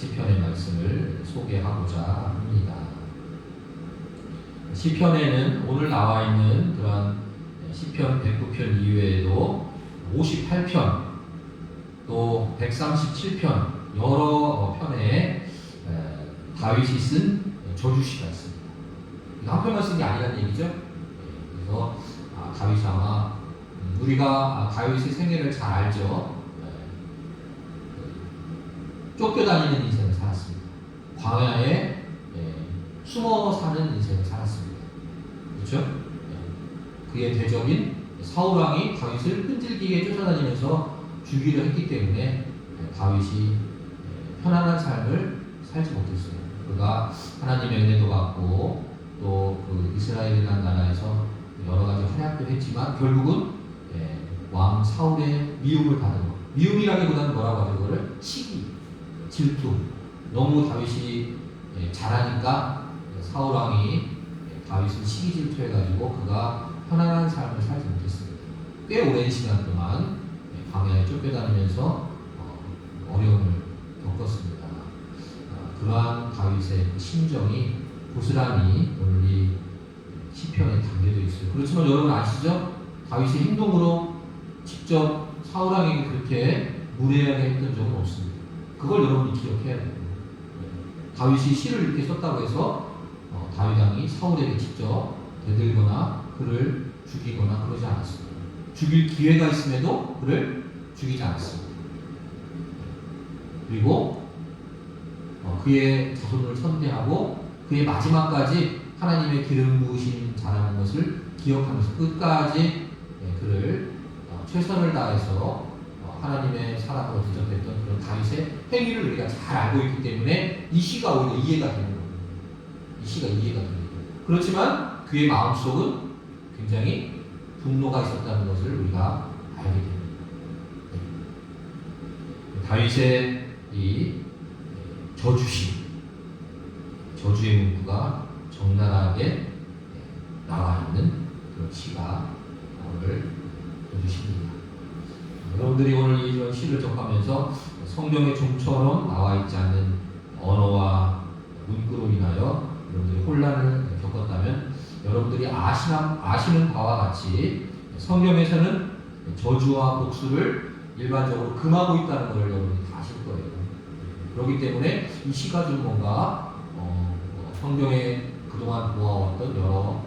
시편의 말씀을 소개하고자 합니다. 시편에는 오늘 나와 있는 그런 시편 109편 이외에도 58편 또 137편 여러 편에 다윗이 쓴 저주시가 있습니다. 한 편만 쓴 게 아니라는 얘기죠. 그래서 다윗이 아마 우리가 다윗의 생애를 잘 알죠. 쫓겨다니는 인생을 살았습니다. 광야에 숨어 사는 인생을 살았습니다. 그렇죠? 그의 대적인 사울왕이 다윗을 끈질기게 쫓아다니면서 죽이려 했기 때문에 다윗이 편안한 삶을 살지 못했어요. 그가 하나님의 은혜도 받고 또 그 이스라엘이라는 나라에서 여러 가지 활약도 했지만 결국은 왕 사울의 미움을 받은 것. 미움이라기보다는 뭐라고 하죠? 그거를 시기, 질투. 너무 다윗이 잘하니까 사울왕이 다윗을 시기 질투해가지고 그가 편안한 삶을 살지 못했습니다. 꽤 오랜 시간 동안 광야에 쫓겨다니면서 어려움을 겪었습니다. 그러한 다윗의 그 심정이 고스란히 오늘 이 시편에 담겨져 있어요. 그렇지만 여러분 아시죠? 다윗의 행동으로 직접 사울왕에게 그렇게 무례하게 했던 적은 없습니다. 그걸 여러분이 기억해야 돼요. 다윗이 시를 이렇게 썼다고 해서 다윗 왕이 사울에게 직접 대들거나 그를 죽이거나 그러지 않았습니다. 죽일 기회가 있음에도 그를 죽이지 않았습니다. 그리고 그의 자손을 선대하고 그의 마지막까지 하나님의 기름 부으심 자라는 것을 기억하면서 끝까지 그를 최선을 다해서 하나님의 사랑으로 대접했던 그런 다윗의 행위를 우리가 잘 알고 있기 때문에 이 시가 오히려 이해가 되는 겁니다. 이 시가 이해가 됩니다. 그렇지만 그의 마음속은 굉장히 분노가 있었다는 것을 우리가 알게 됩니다. 다윗의 이 저주시, 저주의 문구가 적나라하게 나와 있는 그런 시가 오늘 저주시입니다. 여러분들이 오늘 이런 시를 접하면서 성경의 좀처럼 나와 있지 않는 언어와 문구로 인하여 여러분들이 혼란을 겪었다면 여러분들이 아시는 바와 같이 성경에서는 저주와 복수를 일반적으로 금하고 있다는 것을 여러분이 다 아실 거예요. 그렇기 때문에 이 시가 좀 뭔가 성경에 그동안 보아왔던 여러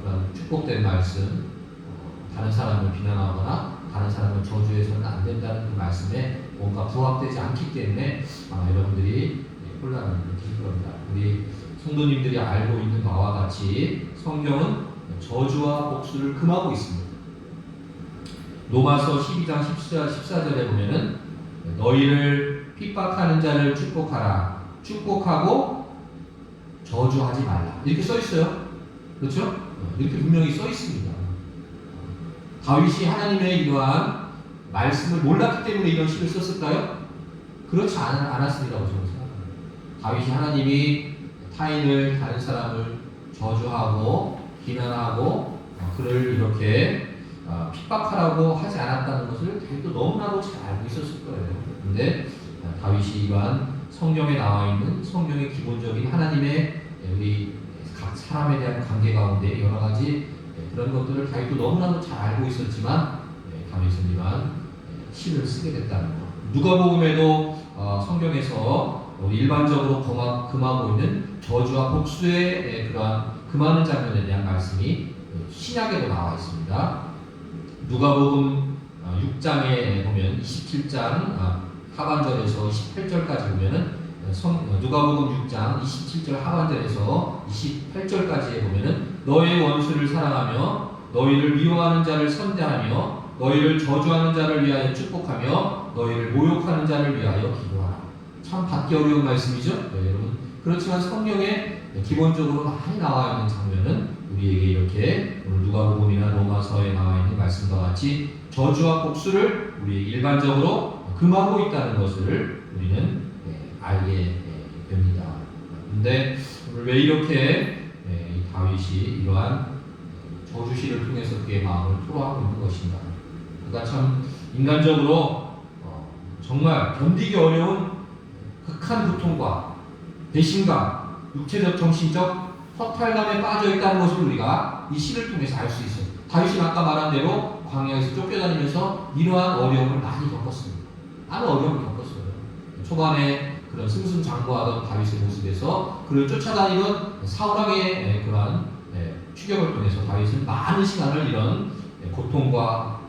그런 축복된 말씀, 다른 사람을 비난하거나 다른 사람을 저주해서는 안 된다는 그 말씀에 뭔가 부합되지 않기 때문에 아마 여러분들이 혼란을 느끼실 겁니다. 우리 성도님들이 알고 있는 바와 같이 성경은 저주와 복수를 금하고 있습니다. 로마서 12장 14절에 보면은 너희를 핍박하는 자를 축복하라. 축복하고 저주하지 말라. 이렇게 써 있어요. 그렇죠? 이렇게 분명히 써 있습니다. 다윗이 하나님의 이러한 말씀을 몰랐기 때문에 이런 시를 썼을까요? 그렇지 않았으리라고 저는 생각합니다. 다윗이 하나님이 타인을, 다른 사람을 저주하고 비난하고 그를 이렇게 핍박하라고 하지 않았다는 것을 다윗도 너무나도 잘 알고 있었을 거예요. 그런데 다윗이 이러한 성경에 나와 있는 성경의 기본적인 하나님의 우리 각 사람에 대한 관계 가운데 여러 가지 그런 것들을 다윗도 너무나도 잘 알고 있었지만 다윗은 이러한 시를 쓰게 됐다는 것. 누가복음에도 성경에서 일반적으로 금하고 있는 저주와 복수의 그러한 금하는 장면에 대한 말씀이 신약에도 나와 있습니다. 누가복음 6장에 보면 27장 하반절에서 28절까지 보면은 누가복음 6장 27절 하반절에서 28절까지에 보면은 너의 원수를 사랑하며 너희를 미워하는 자를 선대하며 너희를 저주하는 자를 위하여 축복하며 너희를 모욕하는 자를 위하여 기도하라. 참 받기 어려운 말씀이죠, 여러분. 그렇지만 성경에 기본적으로 많이 나와 있는 장면은 우리에게 이렇게 오늘 누가복음이나 로마서에 나와 있는 말씀과 같이 저주와 복수를 우리 일반적으로 금하고 있다는 것을 우리는 알게 됩니다. 그런데 오늘 왜 이렇게 다윗이 이러한 저주시를 통해서 그의 마음을 토로하고 있는 것인가? 그가 참 인간적으로 정말 견디기 어려운 극한 고통과 배신감, 육체적, 정신적 허탈감에 빠져 있다는 것을 우리가 이 시를 통해서 알 수 있어요. 다윗이 아까 말한 대로 광야에서 쫓겨다니면서 이러한 어려움을 많이 겪었습니다. 많은 어려움을 겪었어요. 초반에 그런 승승장구하던 다윗의 모습에서 그를 쫓아다니던 사울왕의 그러한 추격을 통해서 다윗은 많은 시간을 이런 고통과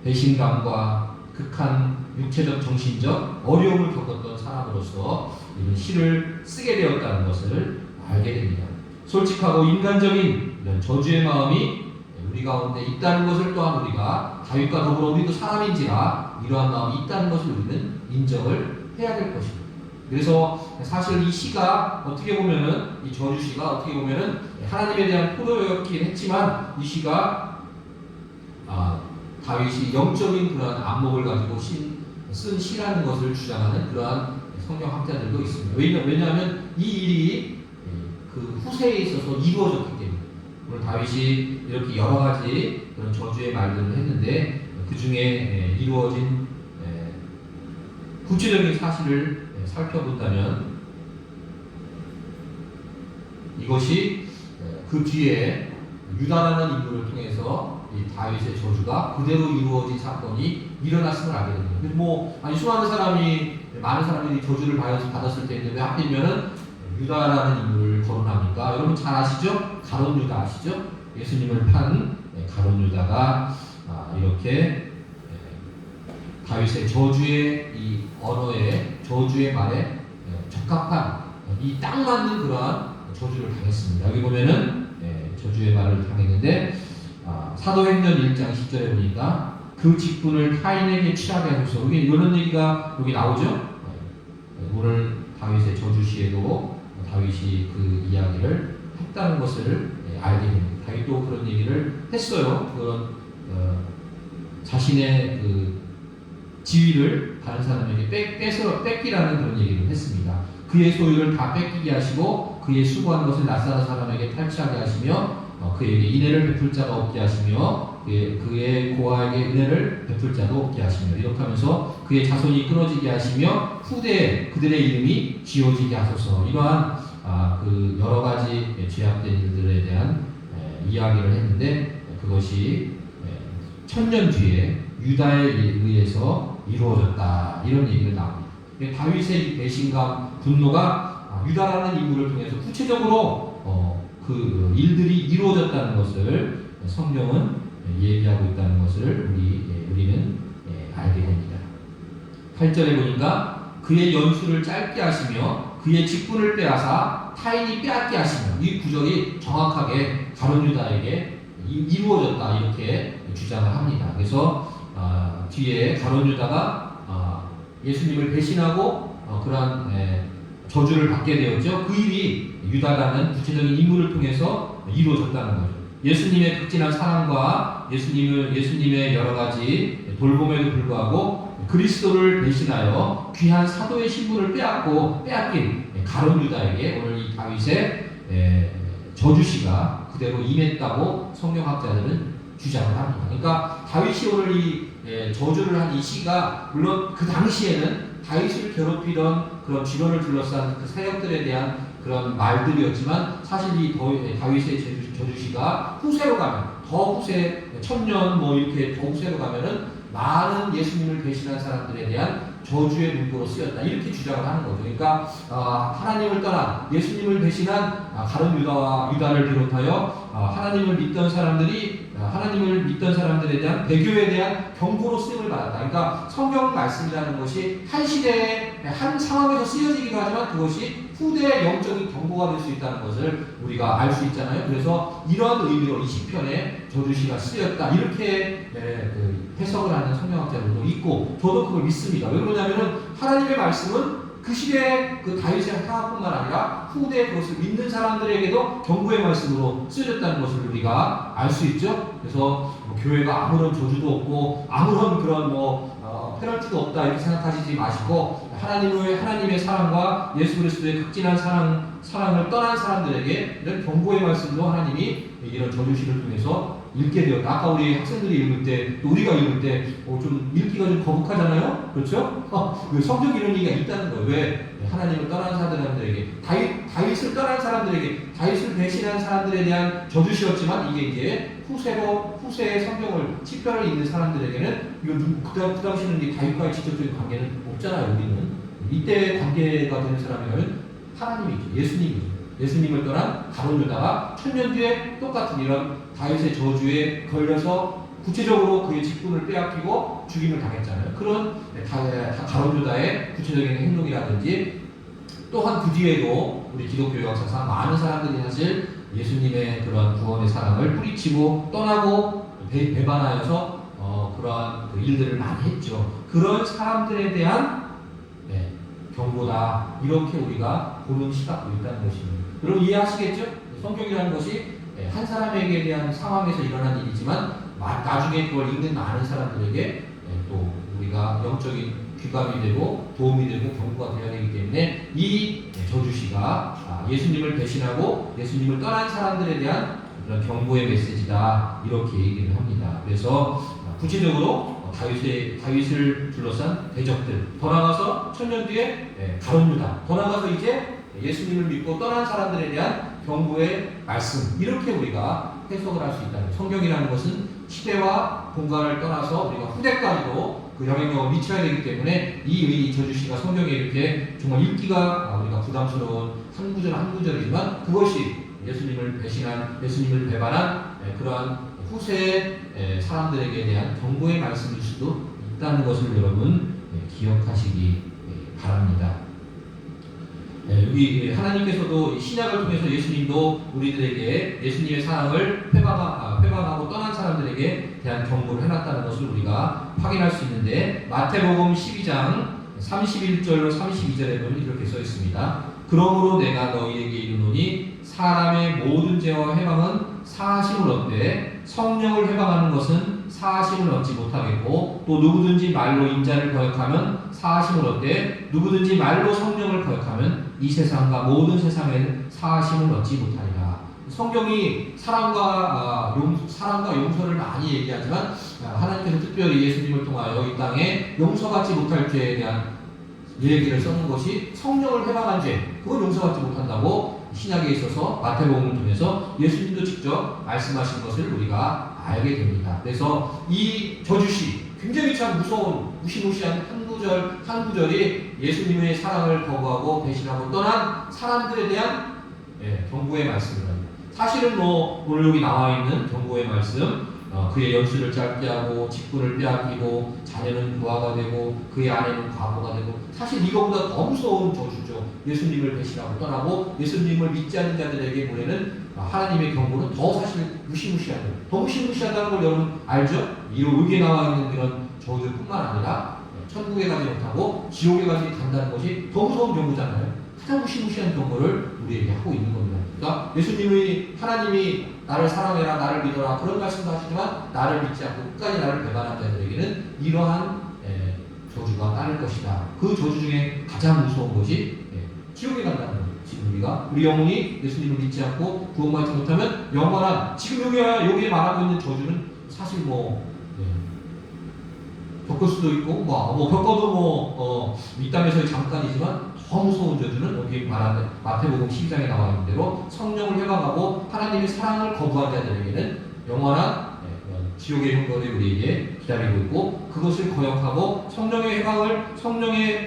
배신감과 극한 육체적, 정신적 어려움을 겪었던 사람으로서 이런 시를 쓰게 되었다는 것을 알게 됩니다. 솔직하고 인간적인 이런 저주의 마음이 우리 가운데 있다는 것을 또한 우리가 다윗과 더불어 우리도 사람인지라 이러한 마음이 있다는 것을 우리는 인정을 해야 될 것입니다. 그래서 사실 이 시가 어떻게 보면은 이 저주시가 어떻게 보면은 하나님에 대한 포도였긴 했지만 이 시가 다윗이 영적인 그러한 안목을 가지고 쓴 시라는 것을 주장하는 그러한 성경 학자들도 있습니다. 왜냐하면 이 일이 그 후세에 있어서 이루어졌기 때문에 오늘 다윗이 이렇게 여러 가지 그런 저주의 말들을 했는데 그 중에 이루어진 구체적인 사실을 살펴본다면 이것이 그 뒤에 유다라는 인물을 통해서 이 다윗의 저주가 그대로 이루어진 사건이 일어났음을 알게 됩니다. 수많은 많은 사람들이 저주를 받았을 텐데 왜 하필이면은 유다라는 인물을 거론합니까? 여러분 잘 아시죠? 가룟 유다 아시죠? 예수님을 판 가룟 유다가 이렇게 다윗의 저주의 이 언어에 저주의 말에 적합한 이 딱 맞는 그러한 저주를 당했습니다. 여기 보면은 저주의 말을 당했는데 사도행전 1장 10절에 보니까 그 직분을 타인에게 취하게 하소서. 이런 얘기가 여기 나오죠. 오늘 다윗의 저주시에도 다윗이 그 이야기를 했다는 것을 알게 됩니다. 다윗도 그런 얘기를 했어요. 그런 자신의 그 지위를 다른 사람에게 뺏기라는 그런 얘기를 했습니다. 그의 소유를 다 뺏기게 하시고 그의 수고한 것을 낯선 사람에게 탈취하게 하시며 그에게 인애를 베풀 자가 없게 하시며 그의 고아에게 은혜를 베풀 자도 없게 하시며 이렇게 하면서 그의 자손이 끊어지게 하시며 후대에 그들의 이름이 지워지게 하소서. 이러한 그 여러 가지 죄악된 일들에 대한 이야기를 했는데 그것이 천년 뒤에 유다에 의해서 이루어졌다 이런 얘기가 나옵니다. 다윗의 배신감, 분노가 유다라는 인물을 통해서 구체적으로 그 일들이 이루어졌다는 것을 성경은 얘기하고 있다는 것을 우리는 알게 됩니다. 8절에 보니까 그의 연수를 짧게 하시며 그의 직분을 빼앗아 타인이 빼앗게 하시며 이 구절이 정확하게 가룟 유다에게 이루어졌다 이렇게 주장을 합니다. 그래서 뒤에 가룟 유다가 예수님을 배신하고 그러한 저주를 받게 되었죠. 그 일이 유다라는 구체적인 인물을 통해서 이루어졌다는 거죠. 예수님의 극진한 사랑과 예수님의 여러 가지 돌봄에도 불구하고 그리스도를 배신하여 귀한 사도의 신분을 빼앗긴 가룟 유다에게 오늘 이 다윗의 저주시가 그대로 임했다고 성경학자들은 주장을 합니다. 그러니까 다윗이 오늘 이 저주를 한 이 시가 물론 그 당시에는 다윗을 괴롭히던 그런 주변을 둘러싼 그 세력들에 대한 그런 말들이었지만 사실 이 다윗의 저주시가 후세로 가면 더 후세 천년 이렇게 더 후세로 가면은 많은 예수님을 배신한 사람들에 대한 저주의 문구로 쓰였다 이렇게 주장을 하는 거죠. 그러니까 하나님을 떠난 예수님을 배신한 가룟 유다를 비롯하여 하나님을 믿던 사람들에 대한 배교에 대한 경고로 쓰임을 받았다. 그러니까 성경 말씀이라는 것이 한 시대에 한 상황에서 쓰여지기도 하지만 그것이 후대의 영적인 경고가 될 수 있다는 것을 우리가 알 수 있잖아요. 그래서 이런 의미로 이 시편에 저주시가 쓰였다 이렇게 해석을 하는 성경학자들도 있고 저도 그걸 믿습니다. 왜 그러냐면은 하나님의 말씀은 그 시대에 그 다윗의 상황뿐만 아니라 후대에 그것을 믿는 사람들에게도 경고의 말씀으로 쓰여졌다는 것을 우리가 알 수 있죠. 그래서 교회가 아무런 저주도 없고 아무런 그런 페널티도 없다 이렇게 생각하시지 마시고 하나님의 사랑과 예수 그리스도의 극진한 사랑을 떠난 사람들에게 이런 경고의 말씀도 하나님이 이런 저주시를 통해서 읽게 되었다. 아까 우리 학생들이 읽을 때, 또 우리가 읽을 때, 좀 읽기가 좀 거북하잖아요? 그렇죠? 성경 이런 얘기가 있다는 거예요. 왜? 하나님을 떠난 사람들에게, 다윗을 떠난 사람들에게, 다윗을 배신한 사람들에 대한 저주시였지만, 이게 이제 후세의 성경을, 시편을 읽는 사람들에게는, 이거 그 당시에는 이 다윗과의 직접적인 관계는 없잖아요, 우리는. 이때 관계가 되는 사람이라면 하나님이죠. 예수님이죠. 예수님을 떠난 가룟 유다가 1000년 뒤에 똑같은 이런 다윗의 저주에 걸려서 구체적으로 그의 직분을 빼앗기고 죽임을 당했잖아요. 그런 가룟 유다의 구체적인 행동이라든지 또한 그 뒤에도 우리 기독교 역사상 많은 사람들이 사실 예수님의 그런 구원의 사랑을 뿌리치고 떠나고 배반하여서 그러한 그 일들을 많이 했죠. 그런 사람들에 대한 경고다. 이렇게 우리가 보는 시각도 있다는 것입니다. 여러분 이해하시겠죠? 성경이라는 것이 한 사람에게 대한 상황에서 일어난 일이지만 나중에 그걸 읽는 많은 사람들에게 또 우리가 영적인 귀감이 되고 도움이 되고 경고가 되어야 되기 때문에 이 저주시가 예수님을 배신하고 예수님을 떠난 사람들에 대한 그런 경고의 메시지다. 이렇게 얘기를 합니다. 그래서 구체적으로 다윗을 둘러싼 대적들, 더 나아가서 1000년 뒤에 가룟 유다, 더 나아가서 이제 예수님을 믿고 떠난 사람들에 대한 경고의 말씀, 이렇게 우리가 해석을 할 수 있다는 거예요. 성경이라는 것은 시대와 공간을 떠나서 우리가 후대까지도 그 영향력을 미쳐야 되기 때문에 이 저주시가 성경에 이렇게 정말 읽기가 우리가 부담스러운 한 구절 한 구절이지만 그것이 예수님을 배신한, 예수님을 배반한 그러한 후세의 사람들에게 대한 경고의 말씀일 수도 있다는 것을 여러분 기억하시기 바랍니다. 우리 하나님께서도 신약을 통해서 예수님도 우리들에게 예수님의 사랑을 회방하고 떠난 사람들에게 대한 경고를 해놨다는 것을 우리가 확인할 수 있는데 마태복음 12장 31절로 32절에 보면 이렇게 써 있습니다. 그러므로 내가 너희에게 이르노니 사람의 모든 죄와 해방은 사하심을 얻되 성령을 해방하는 것은 사하심을 얻지 못하겠고 또 누구든지 말로 인자를 거역하면 사하심을 얻되 누구든지 말로 성령을 거역하면 이 세상과 모든 세상에는 사하심을 얻지 못하리라. 성경이 사랑과 용서를 많이 얘기하지만 하나님께서 특별히 예수님을 통하여 이 땅에 용서받지 못할 죄에 대한 얘기를 써는 것이 성령을 해방한 죄, 그건 용서받지 못한다고 신약에 있어서 마태복음을 통해서 예수님도 직접 말씀하신 것을 우리가 알게 됩니다. 그래서 이 저주시 굉장히 참 무서운 무시무시한 한 구절이 예수님의 사랑을 거부하고 배신하고 떠난 사람들에 대한 경고의 말씀을 합니다. 사실은 오늘 여기 나와 있는 경고의 말씀, 그의 연수를 짧게 하고 직분을 빼앗기고 자녀는 부하가 되고 그의 아내는 과부가 되고, 사실 이거보다 더 무서운 저주죠. 예수님을 배신하고 떠나고 예수님을 믿지 않는 자들에게 보내는 하나님의 경고는 더 사실 무시무시하죠. 더 무시무시하다는 걸 여러분 알죠? 여기에 나와 있는 그런 저주뿐만 아니라 천국에 가지 못하고 지옥에 가지 간다는 것이 더 무서운 경고잖아요. 가장 무시무시한 경고를 우리에게 하고 있는 겁니다. 그러니까 하나님이 나를 사랑해라, 나를 믿어라, 그런 말씀도 하시지만 나를 믿지 않고 끝까지 나를 배반한 자들에게는 이러한 저주가 따를 것이다. 그 저주 중에 가장 무서운 것이 지옥에 간다는 거예요. 지금 우리 영혼이 예수님을 믿지 않고 구원받지 못하면 영원한, 지금 여기에 말하고 있는 저주는 사실 겪을 수도 있고 겪어도 이 땅에서의 잠깐이지만 더 무서운 저주는 여기 말하는 마태복음 12장에 나와 있는 대로 성령을 회방하고 하나님의 사랑을 거부한 자들에게는 영원한 지옥의 형벌이 우리에게 기다리고 있고, 그것을 거역하고 성령의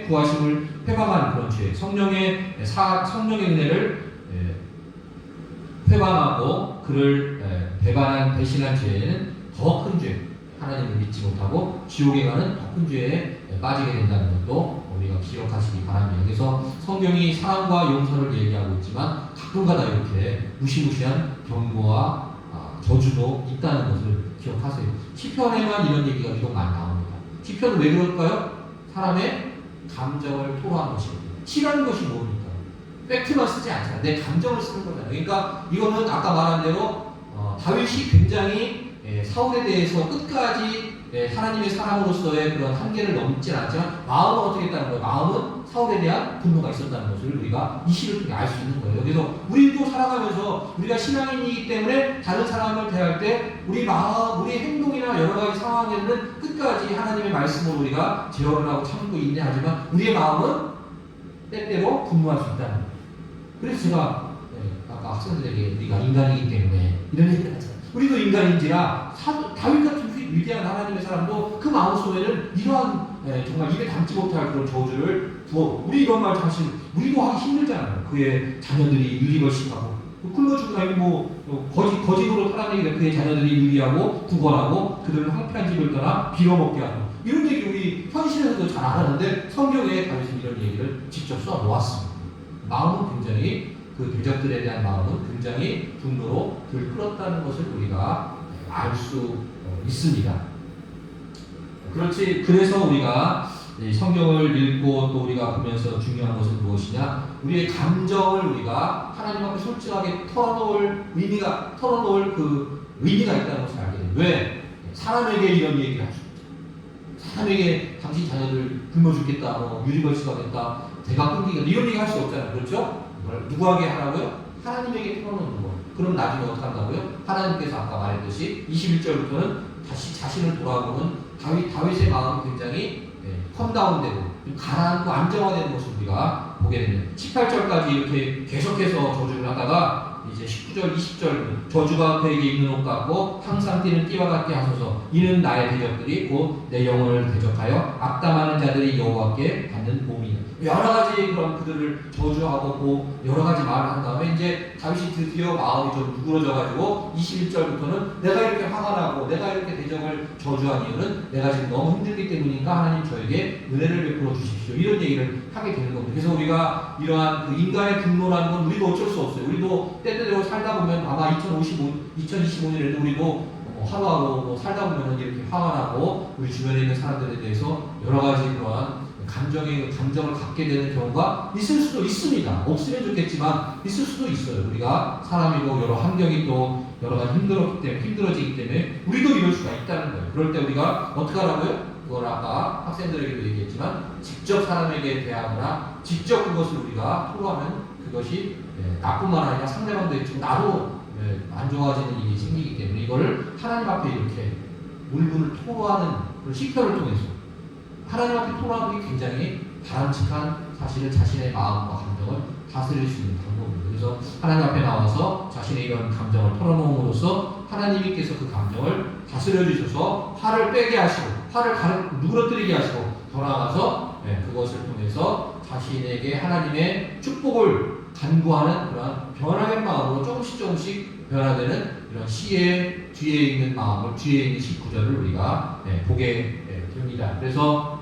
구하심을 회방하는 그런 죄, 성령의 은혜를 회방하고 그를 배신한 죄는 더 큰 죄, 하나님을 믿지 못하고 지옥에 가는 더 큰 죄에 빠지게 된다는 것도 우리가 기억하시기 바랍니다. 그래서 성경이 사랑과 용서를 얘기하고 있지만 가끔가다 이렇게 무시무시한 경고와 저주도 있다는 것을 기억하세요. 시편에만 이런 얘기가 유독 많이 나옵니다. 시편은 왜 그럴까요? 사람의 감정을 토로한 것입니다. 시라는 것이 뭡니까? 팩트만 쓰지 않잖아요. 내 감정을 쓰는 거잖아요. 그러니까 이거는 아까 말한 대로 다윗이 굉장히 사울에 대해서 끝까지 하나님의 사람으로서의 그런 한계를 넘진 않지만 마음은 어떻게 했다는 거예요? 마음은 사울에 대한 분노가 있었다는 것을 우리가 이 시를 통해 알 수 있는 거예요. 그래서 우리도 살아가면서 우리가 신앙인이기 때문에 다른 사람을 대할 때 우리 마음, 우리 행동이나 여러 가지 상황에는 끝까지 하나님의 말씀으로 우리가 제어를 하고 참고 인내하지만 우리의 마음은 때때로 분노할 수 있다는 거예요. 그래서 제가 아까 학생들에게 우리가 인간이기 때문에 이런 얘기를 하잖아요. 우리도 인간인지라 다윗 같은 위대한 하나님의 사람도 그 마음속에는 이러한 정말 입에 담지 못할 그런 저주를 부어 우리 이런 말 사실 우리도 하기 힘들잖아요. 그의 자녀들이 유리걸식하고 굶어죽고 아니고 거짓으로 살아내기가 그의 자녀들이 유리하고 구걸하고 그들은 황폐한 집을 떠나 빌어먹게 하고 이런 얘기 우리 현실에서도 잘 안 하는데 성경에 다윗은 이런 얘기를 직접 써 놓았습니다. 마음은 굉장히 그 대적들에 대한 마음은 굉장히 분노로 들끓었다는 것을 우리가 알 수 있습니다. 그렇지. 그래서 우리가 성경을 읽고 또 우리가 보면서 중요한 것은 무엇이냐? 우리의 감정을 우리가 하나님 앞에 솔직하게 털어놓을 그 의미가 있다는 것을 알게 돼요. 왜? 사람에게 이런 얘기를 할 수 있죠. 사람에게 당신 자녀들 굶어 죽겠다, 유리벌시가 됐다, 대가 끊기겠다 이런 얘기 할 수 없잖아요. 그렇죠? 누구에게 하라고요? 하나님에게 털어놓는 거. 그럼 나중에 어떻게 한다고요? 하나님께서 아까 말했듯이 21절부터는 다시 자신을 돌아보는 다윗의 마음이 굉장히 컴다운되고 가라앉고 안정화되는 모습을 우리가 보게 됩니다. 18절까지 이렇게 계속해서 저주를 하다가 이제 19절, 20절 저주가 그에게 있는 옷 같고 항상 뛰는 띠와 같게 하소서. 이는 나의 대적들이 곧 내 영혼을 대적하여 악담하는 자들이 여호와께 받는 몸이다. 여러 가지 그런 그들을 저주하고 여러 가지 말을 한 다음에 이제 다윗이 드디어 마음이 좀 누그러져가지고 21절부터는 내가 이렇게 화가 나고 내가 이렇게 대적을 저주한 이유는 내가 지금 너무 힘들기 때문이니까 하나님 저에게 은혜를 베풀어 주십시오. 이런 얘기를 하게 되는 겁니다. 그래서 우리가 이러한 그 인간의 분노라는 건 우리도 어쩔 수 없어요. 우리도 때때로 살다 보면 아마 2025년에도 우리도 하루하루 살다 보면 이렇게 화가 나고 우리 주변에 있는 사람들에 대해서 여러 가지 그러한 감정을 갖게 되는 경우가 있을 수도 있습니다. 없으면 좋겠지만 있을 수도 있어요. 우리가 사람이고 여러 환경이 또 여러 가지 힘들어지기 때문에 우리도 이럴 수가 있다는 거예요. 그럴 때 우리가 어떻게 하라고요? 그걸 아까 학생들에게도 얘기했지만 직접 사람에게 대하거나 직접 그것을 우리가 토로하면 그것이 나뿐만 아니라 상대방도 있지만 나도 안 좋아지는 일이 생기기 때문에 이거를 하나님 앞에 이렇게 물분을 토로하는 그런 시편을 통해서 하나님 앞에 토로하는 게 굉장히 바람직한 사실을 자신의 마음과 감정을 다스릴 수 있는 방법입니다. 그래서 하나님 앞에 나와서 자신의 이런 감정을 털어놓음으로써 하나님께서 그 감정을 다스려 주셔서 화를 빼게 하시고 화를 누그러뜨리게 하시고 더 나아가서 그것을 통해서 자신에게 하나님의 축복을 간구하는 그런 변화된 마음으로 조금씩 변화되는 이런 시의 뒤에 있는 마음을 뒤에 있는 19절을 우리가 보게 됩니다. 그래서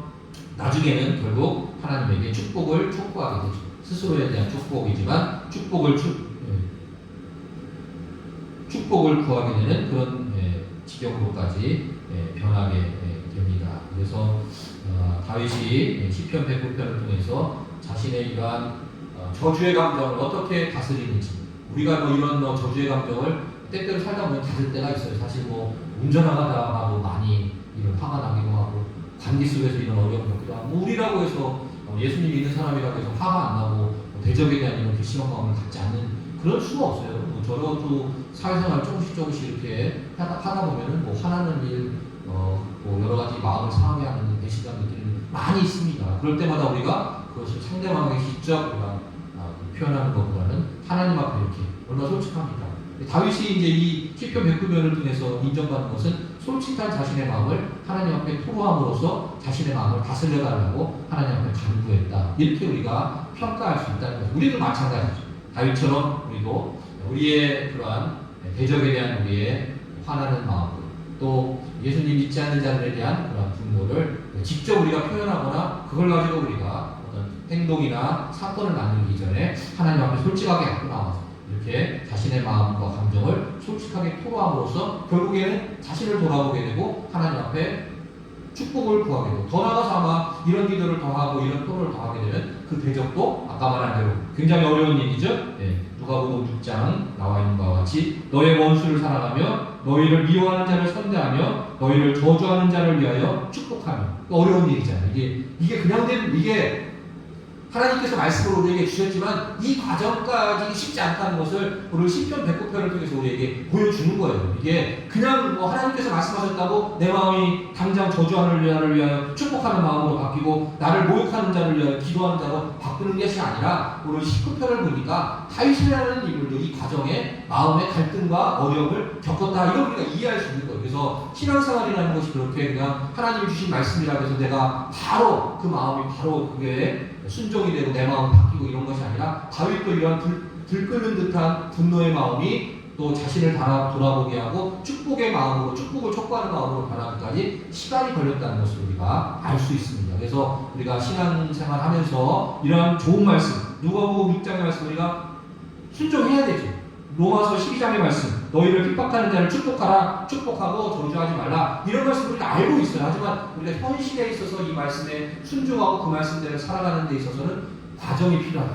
나중에는 결국 하나님에게 축복을 촉구하게 되죠. 스스로에 대한 축복이지만 축복을 구하게 되는 그런 지경으로까지 변하게 됩니다. 그래서 다윗이 시편 109편을 통해서 자신의 이러한 저주의 감정을 어떻게 다스리는지 우리가 이런 저주의 감정을 때때로 살다 보면 가질 때가 있어요. 사실 운전하다가도 많이 이런 화가 나기도 하고 관계 속에서 이런 어려움을 겪기도 하고 우리라고 해서 예수님 믿는 사람이라고 해서 화가 안 나고 대적에 대한 이런 괘씸한 마음을 갖지 않는 그럴 수가 없어요. 저도 사회생활 조금씩 이렇게 하다 보면은 화나는 일, 여러 가지 마음을 상하게 하는 배신감들이 많이 있습니다. 그럴 때마다 우리가 그것을 상대방에게 직접 표현하는 것보다는 하나님 앞에 이렇게 얼마나 솔직합니까? 다윗이 이제 이 시편 109편을 통해서 인정받는 것은 솔직한 자신의 마음을 하나님 앞에 토로함으로써 자신의 마음을 다스려 달라고 하나님 앞에 간구했다. 이렇게 우리가 평가할 수 있다는 거죠. 우리도 마찬가지죠. 다윗처럼 우리도 우리의 그러한 대적에 대한 우리의 화나는 마음, 또 예수님 믿지 않는 자들에 대한 그런 분노를 직접 우리가 표현하거나 그걸 가지고 우리가 어떤 행동이나 사건을 나누기 전에 하나님 앞에 솔직하게 갖고 나와서 이렇게 자신의 마음과 감정을 솔직하게 토로함으로써 결국에는 자신을 돌아보게 되고 하나님 앞에 축복을 구하게 되고 더 나아가서 아마 이런 기도를 더 하고 이런 토로를 더 하게 되면 그 대적도 아까 말한 대로 굉장히 어려운 일이죠. 누가복음 6장 나와 있는 바와 같이 너의 원수를 사랑하며 너희를 미워하는 자를 선대하며 너희를 저주하는 자를 위하여 축복하며. 어려운 얘기잖아요. 이게 그냥 이게 하나님께서 말씀을 우리에게 주셨지만 이 과정까지 쉽지 않다는 것을 오늘 시편 109편을 통해서 우리에게 보여주는 거예요. 이게 그냥 하나님께서 말씀하셨다고 내 마음이 당장 저주하는 자를 위하여 축복하는 마음으로 바뀌고 나를 모욕하는 자를 위하여 기도하는 자로 바꾸는 것이 아니라 오늘 19편을 보니까 다윗이라는 인물도 이 과정에 마음의 갈등과 어려움을 겪었다. 이걸 우리가 이해할 수 있는 거예요. 그래서 신앙생활이라는 것이 그렇게 그냥 하나님이 주신 말씀이라고 해서 내가 바로 그 마음이 바로 그게 순종이 되고 내 마음이 바뀌고 이런 것이 아니라 다윗도 이런 들끓는 듯한 분노의 마음이 또 자신을 돌아보게 하고 축복의 마음으로 축복을 촉구하는 마음으로 변하기까지 시간이 걸렸다는 것을 우리가 알 수 있습니다. 그래서 우리가 신앙생활 하면서 이러한 좋은 말씀 누가복음 6장의 말씀 우리가 순종해야 되죠. 로마서 12장의 말씀 너희를 핍박하는 자를 축복하라 축복하고 저주하지 말라 이런 말씀 우리가 알고 있어요. 하지만 우리가 현실에 있어서 이 말씀에 순종하고 그 말씀대로 살아가는 데 있어서는 과정이 필요하다.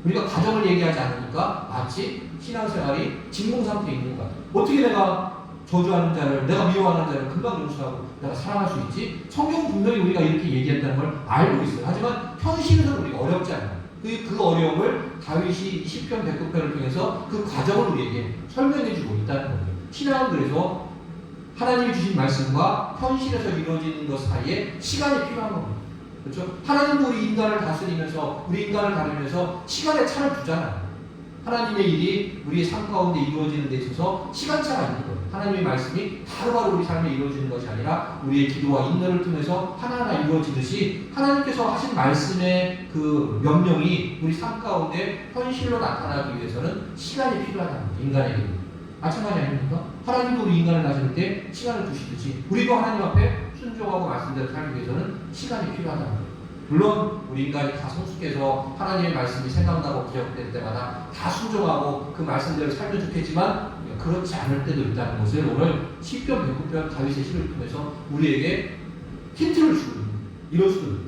우리가 과정을 얘기하지 않으니까 마치 신앙생활이 진공 상태에 있는 것 같아요. 어떻게 내가 저주하는 자를 내가 미워하는 자를 금방 용서하고 내가 사랑할 수 있지? 성경은 분명히 우리가 이렇게 얘기했다는 걸 알고 있어요. 하지만 현실에서는 우리가 어렵지 않아요. 그 어려움을 다윗이 시편 109편을 통해서 그 과정을 우리에게 설명해주고 있다는 거예요. 신앙은 그래서 하나님이 주신 말씀과 현실에서 이루어지는 것 사이에 시간이 필요한 겁니다. 그렇죠? 하나님도 우리 인간을 다스리면서 우리 인간을 다루면서 시간의 차를 두잖아요. 하나님의 일이 우리의 삶 가운데 이루어지는 데 있어서 시간차가 있는 거예요. 하나님의 말씀이 바로바로 우리 삶에 이루어지는 것이 아니라 우리의 기도와 인내를 통해서 하나하나 이루어지듯이 하나님께서 하신 말씀의 그 명령이 우리 삶 가운데 현실로 나타나기 위해서는 시간이 필요하다는 거예요. 인간에게. 마찬가지 아닙니까? 하나님도 우리 인간을 다스릴 때 시간을 두시듯이 우리도 하나님 앞에 순종하고 말씀대로 살기 위해서는 시간이 필요하다는 거예요. 물론 우리 인간이 다 성숙해서 하나님의 말씀이 생각나고 기억될 때마다 다 순종하고 그 말씀대로 살면 좋겠지만 그렇지 않을 때도 있다는 것을 오늘 시편 109편 다윗의 시를 통해서 우리에게 힌트를 주고 있는 이럴 수도 있다.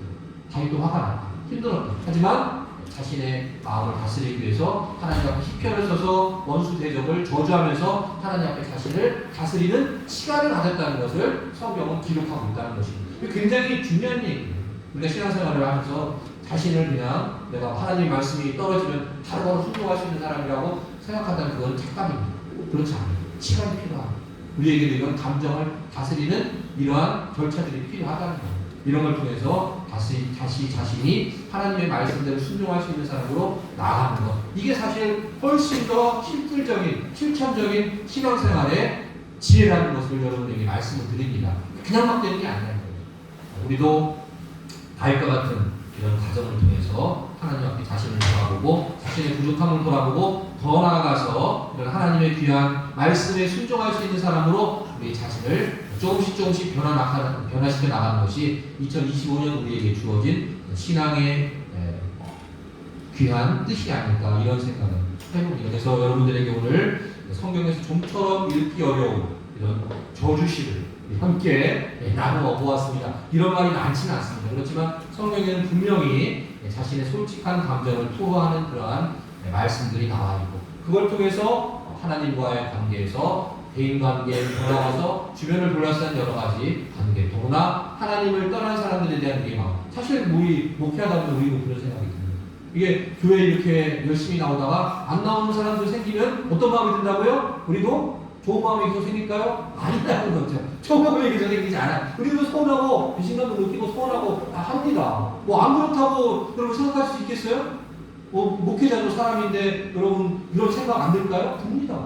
다윗도 화가 났다. 힘들었다. 하지만 자신의 마음을 다스리기 위해서 하나님 앞에 시편을 써서 원수 대적을 저주하면서 하나님 앞에 자신을 다스리는 시간을 가졌다는 것을 성경은 기록하고 있다는 것입니다. 굉장히 중요한 얘기예요. 우리가 신앙생활을 하면서 자신을 그냥 내가 하나님 말씀이 떨어지면 바로바로 순종할 수 있는 사람이라고 생각한다면 그건 착각입니다. 그렇지 않아요. 시간이 필요합니다. 우리에게도 이런 감정을 다스리는 이러한 절차들이 필요하다는 거예요. 이런 걸 통해서 다시 자신이 하나님의 말씀대로 순종할 수 있는 사람으로 나아가는 것. 이게 사실 훨씬 더 실질적인, 실천적인 신앙생활의 지혜라는 것을 여러분에게 말씀을 드립니다. 그냥 막 되는 게 아니라는 거예요. 우리도 다윗과 같은 이런 과정을 통해서 하나님 앞에 자신을 돌아보고 자신의 부족함을 돌아보고 더 나아가서 이런 하나님의 귀한 말씀에 순종할 수 있는 사람으로 우리 자신을 조금씩 변화시켜 나가는 것이 2025년 우리에게 주어진 신앙의 귀한 뜻이 아닐까 이런 생각을 해봅니다. 그래서 여러분들에게 오늘 성경에서 좀처럼 읽기 어려운 이런 저주시를 함께 나누어 보았습니다. 이런 말이 많지는 않습니다. 그렇지만 성경에는 분명히 자신의 솔직한 감정을 토로하는 그러한 말씀들이 나와 있고 그걸 통해서 하나님과의 관계에서 대인관계를 돌아가서 주변을 둘러싼 여러 가지 관계 또나 하나님을 떠난 사람들에 대한 우리의 마음. 사실 우리 목회하다 보면 우리도 그런 생각이 듭니다. 이게 교회에 이렇게 열심히 나오다가 안 나오는 사람들 생기면 어떤 마음이 든다고요? 우리도 좋은 마음이 계속 생길까요? 아니라는 거죠. 좋은 마음이 계속 생기지 않아요. 우리도 서운하고 배신감도 느끼고 서운하고 다 합니다. 뭐 안 그렇다고 여러분 생각할 수 있겠어요? 목회자도 사람인데 여러분 이런 생각 안 들까요? 듭니다.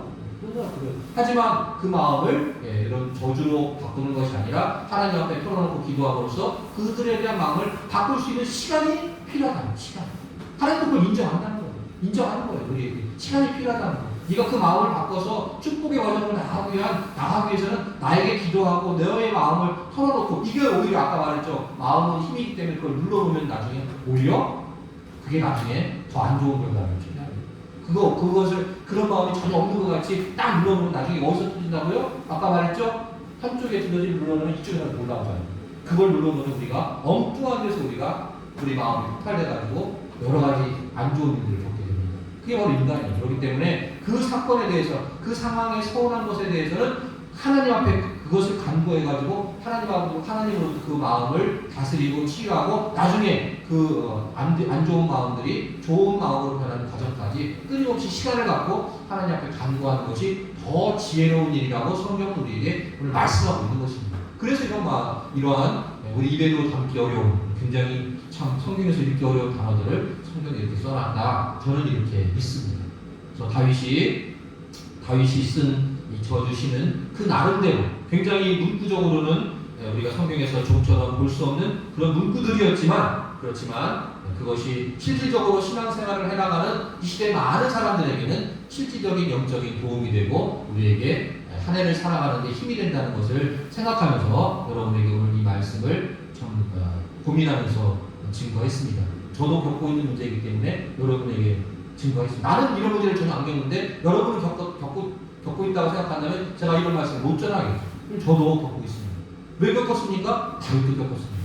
하지만 그 마음을 이런 저주로 바꾸는 것이 아니라 하나님 앞에 펴놓고 기도함으로써 그들에 대한 마음을 바꿀 수 있는 시간이 필요하다는 시간. 하나님도 그걸 인정한다는 거예요. 인정하는 거예요. 우리에게 시간이 필요하다는 거예요. 네가 그 마음을 바꿔서 축복의 과정을 나가기 위해서는 나에게 기도하고 너의 마음을 털어놓고 이게 오히려 아까 말했죠. 마음은 힘이기 때문에 그걸 눌러놓으면 나중에 오히려 그게 나중에 더 안 좋은 결과를 줍니다. 그것을 그런 마음이 전혀 없는 것 같이 딱 눌러놓으면 나중에 어디서 터진다고요? 아까 말했죠? 한쪽에 두더지를 눌러놓으면 이쪽에서 올라오잖아요. 그걸 눌러놓으면 우리가 엉뚱한 데서 우리 마음이 폭발돼가지고 여러 가지 안 좋은 일들을 겪게 됩니다. 그게 바로 인간이에요. 그렇기 때문에 그 사건에 대해서 그 상황에 서운한 것에 대해서는 하나님 앞에 그것을 간구해가지고 하나님으로 그 마음을 다스리고 치유하고 나중에 안 좋은 마음들이 좋은 마음으로 변하는 과정까지 끊임없이 시간을 갖고 하나님 앞에 간구하는 것이 더 지혜로운 일이라고 성경은 우리에게 오늘 말씀하고 있는 것입니다. 그래서 이러한 우리 입에도 담기 어려운 굉장히 참 성경에서 읽기 어려운 단어들을 성경에 이렇게 써놨다. 저는 이렇게 믿습니다. 그래서 다윗이 쓴 이 저주시는 그 나름대로 굉장히 문구적으로는 우리가 성경에서 좀처럼 볼 수 없는 그런 문구들이었지만 그렇지만 그것이 실질적으로 신앙생활을 해나가는 이 시대 많은 사람들에게는 실질적인 영적인 도움이 되고 우리에게 한 해를 살아가는 데 힘이 된다는 것을 생각하면서 여러분에게 오늘 이 말씀을 참 고민하면서 증거했습니다. 저도 겪고 있는 문제이기 때문에 여러분에게 증거했습니다. 나는 이런 문제를 전혀 안 겪는데 여러분은 겪고 있다고 생각한다면 제가 이런 말씀을 못 전하겠죠. 저도 겪고 있습니다. 왜 겪었습니까? 다윗도 겪었습니다.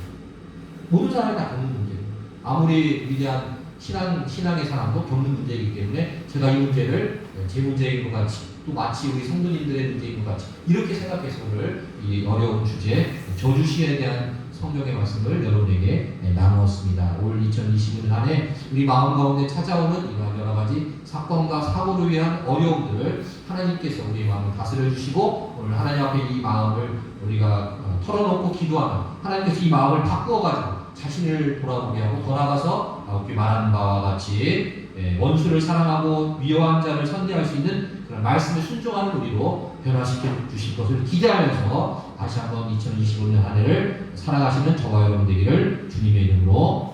모든 사람이 다 겪는 문제예요. 아무리 위대한 신앙의 사람도 겪는 문제이기 때문에 제가 이 문제를 제 문제인 것 같이 또 마치 우리 성도님들의 문제인 것 같이 이렇게 생각해서 오늘 이 어려운 주제 저주시에 대한 성경의 말씀을 여러분에게 나누었습니다. 올 2025년 안에 우리 마음 가운데 찾아오는 이러한 여러 가지 사건과 사고를 위한 어려움들을 하나님께서 우리의 마음을 다스려 주시고 오늘 하나님 앞에 이 마음을 우리가 털어놓고 기도하면 하나님께서 이 마음을 바꾸어가지고 자신을 돌아보게 하고 돌아가서 아홉 말한 바와 같이 원수를 사랑하고 미워한 자를 선대할 수 있는 그런 말씀에 순종하는 우리로 변화시켜 주실 것을 기대하면서 다시 한번 2025년 한 해를 살아가시는 저와 여러분 되기를 주님의 이름으로